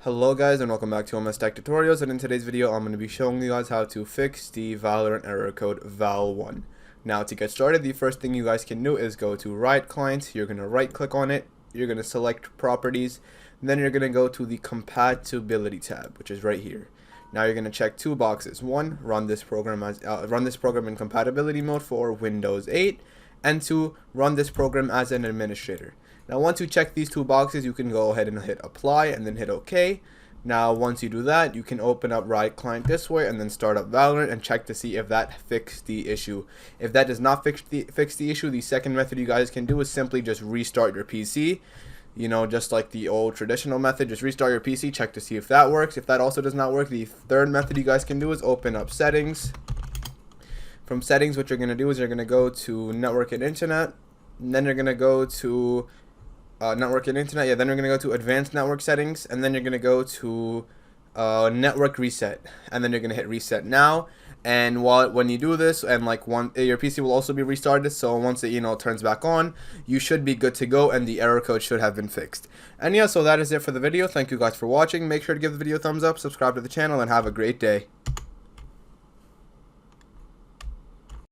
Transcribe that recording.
Hello guys and welcome back to MS Tech Tutorials, and in today's video I'm going to be showing you guys how to fix the Valorant error code VAL1. Now to get started, the first thing you guys can do is go to Riot Client. You're going to right click on it, you're going to select Properties, and then you're going to go to the Compatibility tab, which is right here. Now you're going to check two boxes. One, run this program in compatibility mode for Windows 8, and two, run this program as an administrator. Now once you check these two boxes, you can go ahead and hit apply and then hit OK. Now once you do that, you can open up Riot Client this way and then start up Valorant and check to see if that fixed the issue. If that does not fix the issue, the second method you guys can do is simply just restart your PC. You know, just like the old traditional method, just restart your PC, check to see if that works. If that also does not work, the third method you guys can do is open up Settings. From Settings, what you're going to do is you're going to go to Network and Internet, and then you're going to go to Network and Internet, then you're going to go to Advanced Network Settings, and then you're going to go to Network Reset, and then you're going to hit Reset Now. And when you do this, and your PC will also be restarted, so once it turns back on, you should be good to go, and the error code should have been fixed. And yeah, so that is it for the video. Thank you guys for watching. Make sure to give the video a thumbs up, subscribe to the channel, and have a great day.